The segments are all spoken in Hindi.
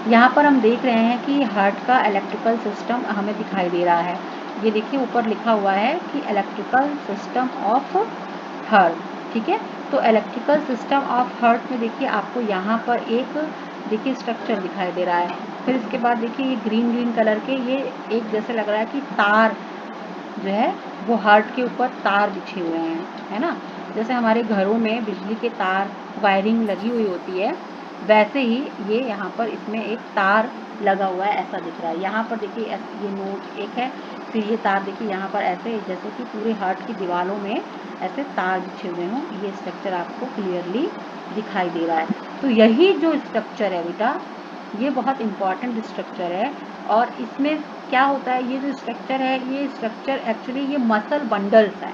यहाँ पर हम देख रहे हैं कि हार्ट का इलेक्ट्रिकल सिस्टम हमें दिखाई दे रहा है। ये देखिए ऊपर लिखा हुआ है कि इलेक्ट्रिकल सिस्टम ऑफ हार्ट, ठीक है। तो इलेक्ट्रिकल सिस्टम ऑफ हार्ट में देखिए आपको यहाँ पर एक देखिए स्ट्रक्चर दिखाई दे रहा है। फिर इसके बाद देखिए ये ग्रीन कलर के ये एक जैसे लग रहा है कि तार जो है वो हार्ट के ऊपर तार बिछे हुए हैं, है ना। जैसे हमारे घरों में बिजली के तार वायरिंग लगी हुई होती है, वैसे ही ये यहाँ पर इसमें एक तार लगा हुआ है, ऐसा दिख रहा है। यहाँ पर देखिए ये नोट एक है, फिर ये तार देखिए यहाँ पर ऐसे जैसे कि पूरे हार्ट की दीवारों में ऐसे तार बिछे हुए हों, ये स्ट्रक्चर आपको क्लियरली दिखाई दे रहा है। तो यही जो स्ट्रक्चर है बेटा, ये बहुत इंपॉर्टेंट स्ट्रक्चर है। और इसमें क्या होता है, ये जो स्ट्रक्चर है, ये स्ट्रक्चर एक्चुअली ये मसल बंडल्स है।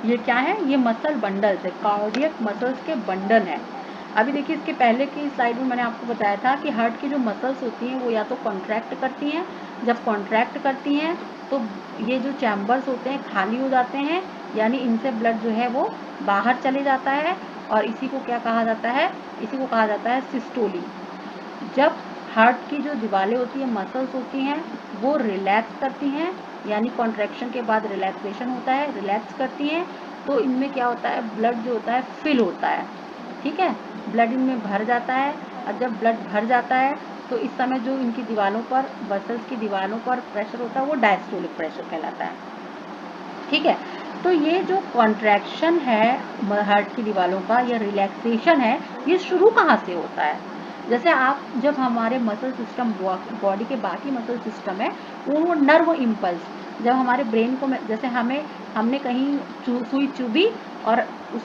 ये क्या है, ये मसल बंडल्स है, कार्डियक मसल्स के बंडल है। अभी देखिए इसके पहले की स्लाइड में मैंने आपको बताया था कि हार्ट की जो मसल्स होती हैं वो या तो कॉन्ट्रैक्ट करती हैं, जब कॉन्ट्रैक्ट करती हैं तो ये जो चैम्बर्स होते हैं खाली हो जाते हैं, यानी इनसे ब्लड जो है वो बाहर चले जाता है। और इसी को क्या कहा जाता है, इसी को कहा जाता है सिस्टोली। जब हार्ट की जो दीवारें होती हैं, मसल्स होती हैं, वो रिलैक्स करती हैं, यानी कॉन्ट्रैक्शन के बाद रिलैक्सेशन होता है, रिलैक्स करती हैं, तो इनमें क्या होता है, ब्लड जो होता है फिल होता है, ठीक है, ब्लड इनमें भर जाता है। और जब ब्लड भर जाता है तो इस समय जो इनकी दीवारों पर, मसल्स की दीवारों पर प्रेशर होता है वो डायस्टोलिक प्रेशर कहलाता है, ठीक है। तो ये जो कॉन्ट्रैक्शन है हार्ट की दीवारों का या रिलैक्सेशन है, ये शुरू कहाँ से होता है। जैसे आप जब हमारे मसल सिस्टम, बॉडी के बाकी मसल सिस्टम है, वो नर्व इम्पल्स जब हमारे ब्रेन को, जैसे हमने कहीं सुई चुभी और उस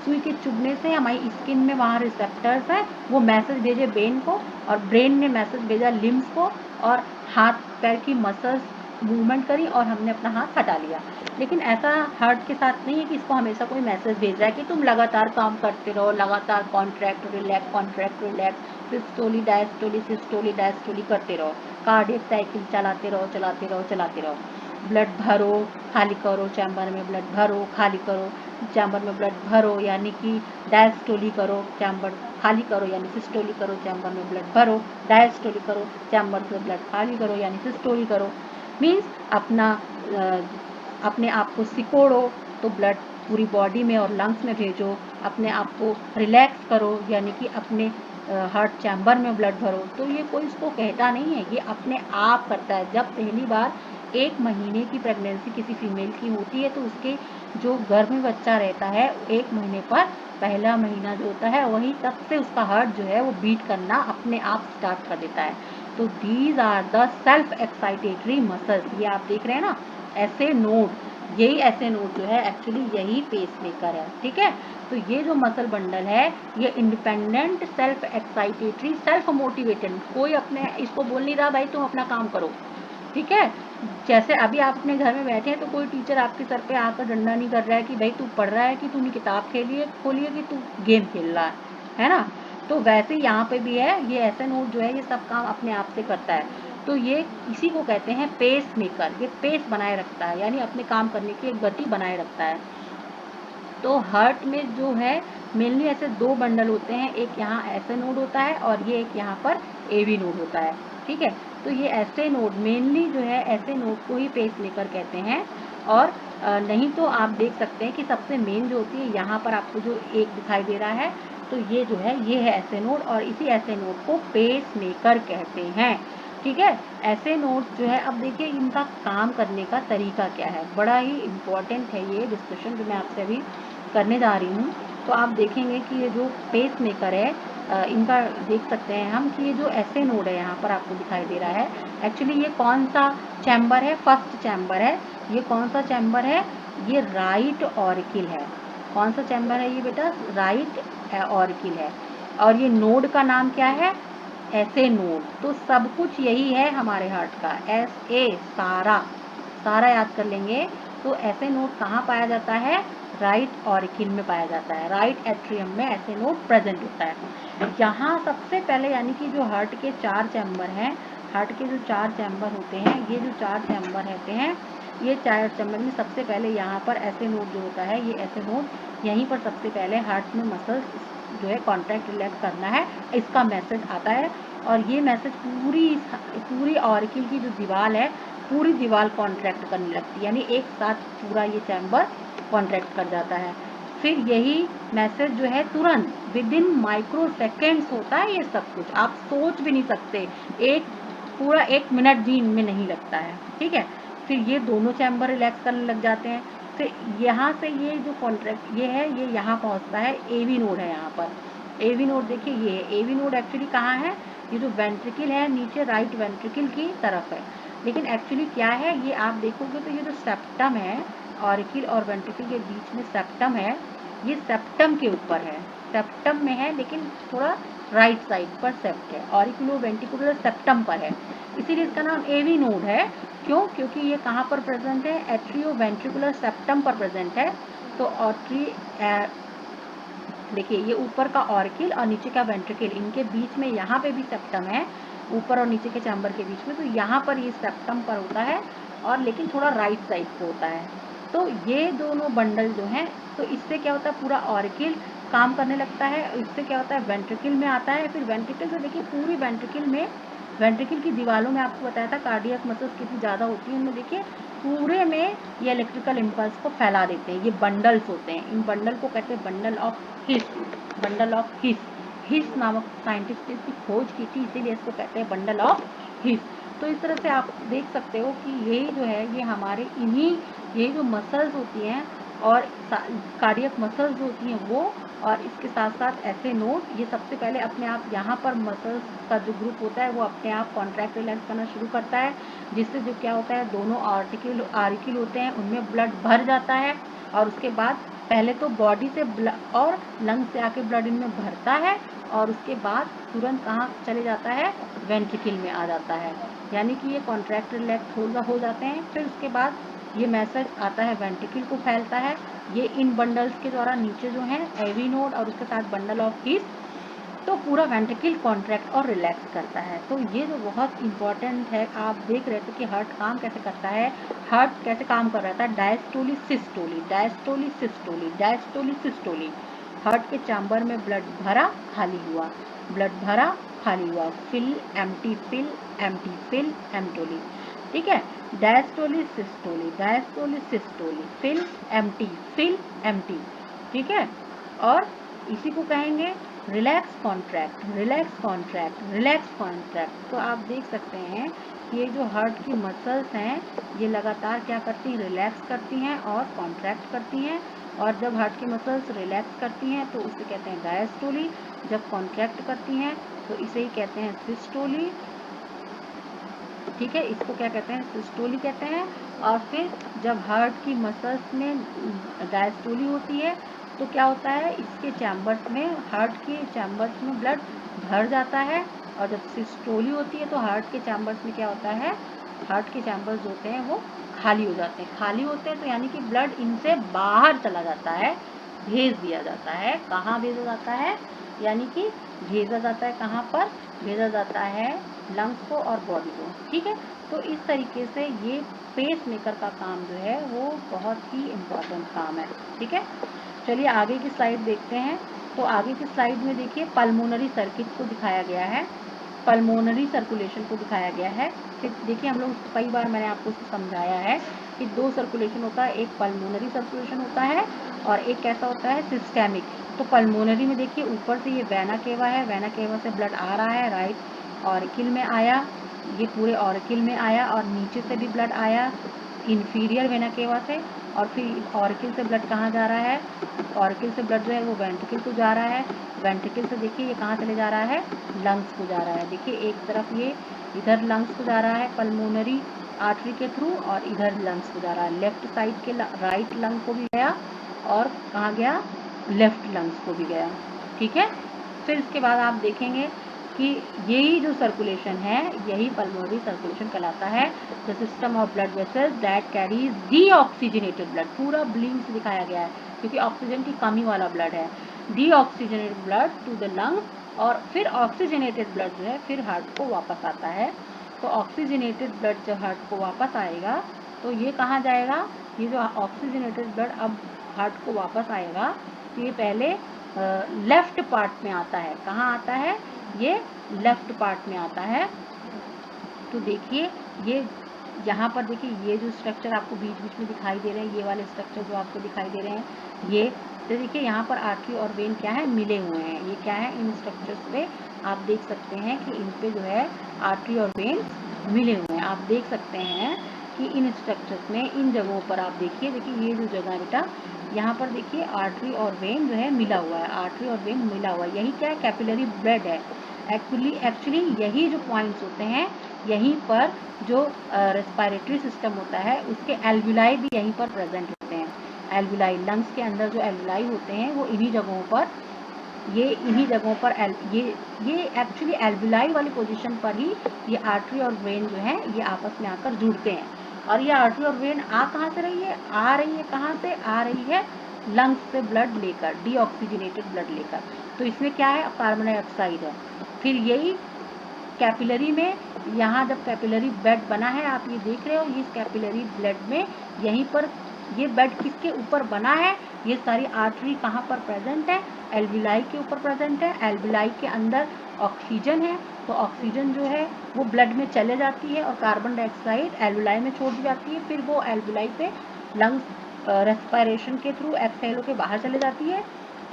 सुई के चुभने से हमारी स्किन में वहाँ रिसेप्टर्स हैं, वो मैसेज भेजे ब्रेन को, और ब्रेन ने मैसेज भेजा लिम्स को, और हाथ पैर की मसल्स मूवमेंट करी और हमने अपना हाथ हटा लिया। लेकिन ऐसा हार्ट के साथ नहीं है कि इसको हमेशा कोई मैसेज भेज रहा है कि तुम लगातार काम करते रहो, लगातार कॉन्ट्रैक्ट रिलैक्स, सिस्टोली डायस्टोली करते रहो, कार्डियक साइकिल चलाते रहो। ब्लड भरो, खाली करो, चैम्बर में ब्लड भरो, खाली करो, चैम्बर में ब्लड भरो, यानी कि डायस्टोली करो, चैम्बर खाली करो, यानी सिस्टोली करो, चैम्बर में ब्लड भरो, डायस्टोली करो, चैम्बर से ब्लड खाली करो, यानी सिस्टोली करो। मीन्स अपने आप को सिकोड़ो तो ब्लड पूरी बॉडी में और लंग्स में भेजो, अपने आप को रिलैक्स करो यानी कि अपने हार्ट चैम्बर में ब्लड भरो। तो ये कोई इसको कहता नहीं है, ये अपने आप करता है। जब पहली बार 1 महीने की प्रेगनेंसी किसी फीमेल की होती है तो उसके जो गर्भ में बच्चा रहता है 1 महीने पर, पहला महीना जो होता है वहीं तब से उसका हार्ट जो है वो बीट करना अपने आप स्टार्ट कर देता है। तो these are the self excitatory muscles, ये आप देख रहे हैं ना, ऐसे नोड, यही ऐसे नोड जो है एक्चुअली यही पेस मेकर है, ठीक है। तो ये जो मसल बंडल है ये independent self excitatory self motivated, कोई अपने इसको बोल नहीं रहा भाई तुम अपना काम करो, ठीक है। जैसे अभी आप अपने घर में बैठे हैं तो कोई टीचर आपके सर पे आकर डंडा नहीं कर रहा है कि भाई तू पढ़ रहा है कि तूने किताब खोली है कि तू गेम खेल रहा है ना। तो वैसे यहाँ पे भी है, ये ऐसे नोट जो है ये सब काम अपने आप से करता है। तो ये इसी को कहते हैं पेस मेकर, ये पेस बनाए रखता है, यानी अपने काम करने की एक गति बनाए रखता है। तो हार्ट में जो है मेनली ऐसे 2 बंडल होते हैं, एक यहाँ ऐसे नोड होता है और ये एक यहाँ पर एवी नोड होता है, ठीक है। तो ये ऐसे नोड मेनली जो है ऐसे नोड को ही पेस मेकर कहते हैं। और नहीं तो आप देख सकते हैं कि सबसे मेन जो होती है यहाँ पर आपको जो एक दिखाई दे रहा है, तो ये जो है ये है ऐसे नोड, और इसी ऐसे नोड को पेस मेकर कहते हैं, ठीक है। ऐसे नोड जो है, अब देखिए इनका काम करने का तरीका क्या है, बड़ा ही इम्पोर्टेंट है ये डिस्कशन जो मैं आपसे अभी करने जा रही हूँ। तो आप देखेंगे कि ये जो पेस मेकर है, इनका देख सकते हैं हम कि ये जो ऐसे नोड है यहाँ पर आपको दिखाई दे रहा है, एक्चुअली ये कौन सा चैम्बर है, फर्स्ट चैम्बर है। ये कौन सा चैम्बर है, ये राइट ऑरिकिल है। कौन सा चैम्बर है ये बेटा, राइट ऑरिकिल है। और ये नोड का नाम क्या है, ऐसे नोड। तो सब कुछ यही है हमारे हार्ट का, SA सारा, सारा याद कर लेंगे। तो ऐसे नोड कहाँ पाया जाता है, राइट ऑरिकिल में पाया जाता है, राइट एट्रियम में ऐसे नोड प्रेजेंट होता है। यहाँ सबसे पहले यानी कि जो हार्ट के 4 चैम्बर हैं, हार्ट के जो 4 चैम्बर होते हैं, ये जो 4 चैम्बर रहते हैं, ये 4 चैम्बर में सबसे पहले यहाँ पर ऐसे नोड जो होता है, ये ऐसे नोड यहीं पर सबसे पहले हार्ट में मसल्स जो है कॉन्ट्रैक्ट रिलैक्स करना है, इसका मैसेज आता है। और ये मैसेज पूरी ऑरिकल की जो दीवार है, पूरी दीवार कॉन्ट्रैक्ट करने लगती है, यानी एक साथ पूरा ये चैम्बर कॉन्ट्रैक्ट कर जाता है। फिर यही मैसेज जो है तुरंत विद इन माइक्रो सेकेंड्स होता है ये सब कुछ, आप सोच भी नहीं सकते, पूरा 1 मिनट भी इनमें नहीं लगता है, ठीक है। फिर ये दोनों चैम्बर रिलैक्स करने लग जाते हैं। फिर यहाँ से ये जो कॉन्ट्रैक्ट ये है, ये यहाँ पहुँचता है, एवी नोड है यहाँ पर। एवी नोड देखिए, ये एवी नोड एक्चुअली कहाँ है, ये जो वेंट्रिकल है नीचे राइट वेंट्रिकल की तरफ है, लेकिन एक्चुअली क्या है, ये आप देखोगे तो ये जो सेप्टम है, ऑरिकल और वेंट्रिकल के बीच में सेप्टम है, ये सेप्टम के ऊपर है, सेप्टम में है, लेकिन थोड़ा राइट साइड पर सेप्ट है, ऑरिकुलो वेंट्रिकुलर सेप्टम पर है, इसीलिए इसका नाम एवी नोड है। क्यों? क्योंकि ये कहाँ पर प्रेजेंट है, एट्रियो वेंट्रिकुलर सेप्टम पर प्रेजेंट है। तो देखिए ये ऊपर का ऑरिकल और नीचे का वेंट्रिकल, इनके बीच में यहाँ पे भी सेप्टम है, ऊपर और नीचे के चैम्बर के बीच में, तो यहाँ पर ये सेप्टम पर होता है, और लेकिन थोड़ा राइट साइड पे होता है। तो ये दोनों बंडल जो हैं, तो इससे क्या होता है, पूरा ऑरिकल काम करने लगता है, इससे क्या होता है, वेंट्रिकल में आता है। फिर वेंट्रिकल से देखिए पूरी वेंट्रिकल की दीवारों में आपको बताया था कार्डियक मसल्स कितनी ज़्यादा होती हैं, उनमें देखिए पूरे में ये इलेक्ट्रिकल इम्पल्स को फैला देते हैं, ये बंडल्स होते हैं, इन बंडल को कहते हैं bundle of His, bundle of His. His नामक साइंटिस्ट ने इसकी खोज की थी, इसीलिए इसको कहते हैं बंडल ऑफ हिस। तो इस तरह से आप देख सकते हो कि ये जो है, ये हमारे ये जो मसल्स होती हैं और कार्डियक मसल्स होती हैं वो, और इसके साथ साथ ऐसे नोड, ये सबसे पहले अपने आप यहाँ पर मसल्स का जो ग्रुप होता है वो अपने आप कॉन्ट्रैक्ट रिलैक्स करना शुरू करता है, जिससे जो क्या होता है, दोनों आर्टिकल होते हैं उनमें ब्लड भर जाता है, और उसके बाद पहले तो बॉडी से और लंग से आके ब्लड इनमें भरता है, और उसके बाद तुरंत कहाँ चले जाता है, वेंट्रिकल में आ जाता है, यानी कि ये कॉन्ट्रैक्ट रिलैक्स हो जाते हैं। फिर उसके बाद ये मैसेज आता है वेंट्रिकल को फैलता है, ये इन बंडल्स के द्वारा नीचे जो है एवी नोड और उसके साथ बंडल ऑफ हिस, तो पूरा वेंट्रिकल कॉन्ट्रैक्ट और रिलैक्स करता है। तो ये जो बहुत इंपॉर्टेंट है, आप देख रहे थे कि हार्ट काम कैसे करता है, हार्ट कैसे काम कर रहा था, diastole systole, diastole systole, diastole systole. Heart के चैम्बर में ब्लड भरा खाली हुआ, ब्लड भरा खाली हुआ, fill empty, fill empty, fill empty, ठीक है। Diastole systole, diastole systole, fill empty, fill empty, ठीक है। और इसी को कहेंगे relax contract, relax contract, relax contract. तो आप देख सकते हैं कि ये जो हार्ट की मसल्स हैं, ये लगातार क्या करती हैं, रिलैक्स करती हैं और कॉन्ट्रैक्ट करती हैं, और जब हार्ट की मसल्स रिलैक्स करती हैं तो उसे कहते हैं डायस्टोली, जब कॉन्ट्रैक्ट करती हैं तो इसे ही कहते हैं सिस्टोली, ठीक है, इसको क्या कहते हैं, सिस्टोली कहते हैं। और फिर जब हार्ट की मसल्स में डायस्टोली होती है तो क्या होता है, इसके चैम्बर्स में, हार्ट के चैम्बर्स में ब्लड भर जाता है, और जब सिस्टोली होती है तो हार्ट के चैम्बर्स में क्या होता है, हार्ट के चैम्बर्स होते हैं वो खाली हो जाते हैं, खाली होते हैं तो यानी कि ब्लड इनसे बाहर चला जाता है, भेज दिया जाता है। कहाँ भेजा जाता है, यानी कि भेजा जाता है कहाँ पर, भेजा जाता है लंग्स को और बॉडी को, ठीक है। तो इस तरीके से ये पेस मेकर का काम जो है वो बहुत ही इम्पोर्टेंट काम है, ठीक है। चलिए आगे की स्लाइड देखते हैं। तो आगे की स्लाइड में देखिए पल्मोनरी सर्किट को दिखाया गया है, पल्मोनरी सर्कुलेशन को दिखाया गया है। फिर देखिए हम लोग कई बार मैंने आपको समझाया है कि 2 सर्कुलेशन होता है, एक पल्मोनरी सर्कुलेशन होता है और एक कैसा होता है, सिस्टेमिक। तो पल्मोनरी में देखिए ऊपर से ये वेना केवा है, वेना केवा से ब्लड आ रहा है, राइट ऑरिकल में आया, ये पूरे ऑरिकल में आया, और नीचे से भी ब्लड आया इंफीरियर वेना केवा से, और फिर ऑरिकल से ब्लड कहाँ जा रहा है, ऑरिकल से ब्लड जो है वो वेंट्रिकल को जा रहा है, वेंट्रिकल से देखिए ये कहाँ चले जा रहा है, लंग्स को जा रहा है। देखिए एक तरफ ये इधर लंग्स को जा रहा है पल्मोनरी आर्टरी के थ्रू, और इधर लंग्स को जा रहा है, लेफ्ट साइड के राइट लंग को भी गया, और कहाँ गया, लेफ्ट लंग्स को भी गया, ठीक है। फिर इसके बाद आप देखेंगे कि यही जो सर्कुलेशन है, यही पल्मोनरी सर्कुलेशन कहलाता है, the system of blood vessels that carries deoxygenated blood, पूरा ब्लिंग से दिखाया गया है क्योंकि ऑक्सीजन की कमी वाला ब्लड है, deoxygenated blood to the lungs, और फिर ऑक्सीजनेटेड ब्लड जो है फिर हार्ट को वापस आता है। तो ऑक्सीजनेटेड ब्लड जब हार्ट को वापस आएगा तो ये कहाँ जाएगा, ये जो ऑक्सीजनेटेड ब्लड अब हार्ट को वापस आएगा, तो ये पहले लेफ्ट पार्ट में आता है। कहाँ आता है? ये लेफ्ट पार्ट में आता है। तो देखिए ये यहाँ पर देखिए ये जो स्ट्रक्चर आपको बीच बीच में दिखाई दे रहे हैं, ये वाले स्ट्रक्चर जो आपको दिखाई दे रहे हैं, ये तो देखिए यहाँ पर आर्टरी और वेन क्या है, मिले हुए हैं। ये क्या है, इन स्ट्रक्चर्स पे आप देख सकते हैं कि इन पे जो है आर्टरी और वेन मिले हुए हैं। आप देख सकते हैं कि इन स्ट्रक्चर्स में, इन जगहों पर आप देखिए ये जो जगह है बेटा, यहाँ पर देखिए आर्टरी और वेन जो है मिला हुआ है, आर्टरी और वेन मिला हुआ है। यही क्या है, कैपिलरी ब्लड है। एक्चुअली यही जो पॉइंट्स होते हैं, यहीं पर जो रेस्पिरेटरी सिस्टम होता है उसके एल्वुलाई भी यहीं पर प्रेजेंट होते हैं। एल्वुलाई, लंग्स के अंदर जो एल्वुलाई होते हैं वो इन्हीं जगहों पर, इन्हीं जगहों पर ये एक्चुअली एल्वुलाई वाली पोजीशन पर ही ये आर्टरी और वेन जो है ये आपस में आकर जुड़ते हैं। और ये आर्टरी और वेन आ कहाँ से रही है, आ रही है कहाँ से, आ रही है लंग्स से ब्लड लेकर, डीऑक्सीजनेटेड ब्लड लेकर। तो इसमें क्या है, कार्बन डाइऑक्साइड है। फिर यही कैपिलरी में, यहाँ जब कैपिलरी बेड बना है, आप ये देख रहे हो, इस कैपिलरी ब्लड में यहीं पर ये बेड किसके ऊपर बना है, ये सारी आर्टरी कहाँ पर प्रेजेंट है, एल्वुलाई के ऊपर प्रेजेंट है। एल्वुलाई के अंदर ऑक्सीजन है, तो ऑक्सीजन जो है वो ब्लड में चले जाती है और कार्बन डाइऑक्साइड एल्वुलाई में छोड़ दी जाती है। फिर वो एल्वुलाई से लंग्स रेस्पिरेशन के थ्रू एक्सहेल होकर बाहर चले जाती है।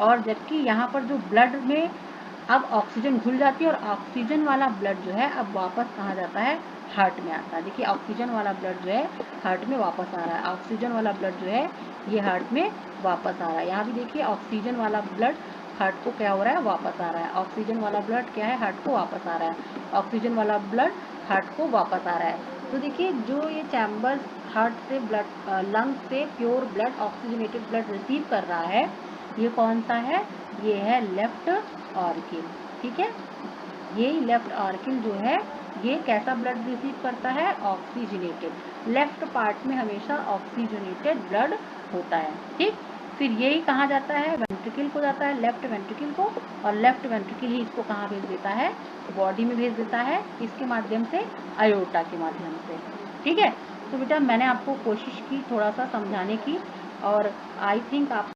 और जबकि यहाँ पर जो ब्लड में अब ऑक्सीजन घुल जाती है और ऑक्सीजन वाला ब्लड जो है अब वापस कहाँ जाता है, हार्ट में आता है। देखिए ऑक्सीजन वाला ब्लड जो है हार्ट में वापस आ रहा है, ऑक्सीजन वाला ब्लड जो है ये हार्ट में वापस आ रहा है। यहाँ भी देखिए ऑक्सीजन वाला ब्लड हार्ट को क्या हो रहा है, वापस आ रहा है। ऑक्सीजन वाला ब्लड क्या है, हार्ट को वापस आ रहा है। ऑक्सीजन वाला ब्लड हार्ट को वापस आ रहा है। तो देखिए जो ये चैम्बर हार्ट से ब्लड, लंग्स से pure blood, oxygenated blood receive कर रहा है, ये कौन सा है, ये है लेफ्ट ऑर्किल। ठीक है, ये लेफ्ट ऑर्किल जो है ये कैसा ब्लड रिसीव करता है, ऑक्सीजनेटेड। लेफ्ट पार्ट में हमेशा ऑक्सीजनेटेड ब्लड होता है। ठीक, फिर यही कहाँ जाता है, वेंट्रिकल को जाता है, लेफ्ट वेंट्रिकल को। और लेफ्ट वेंट्रिकल ही इसको कहाँ भेज देता है, बॉडी में भेज देता है, इसके माध्यम से, अयोर्टा के माध्यम से। ठीक है, तो बेटा मैंने आपको कोशिश की थोड़ा सा समझाने की, और आई थिंक आप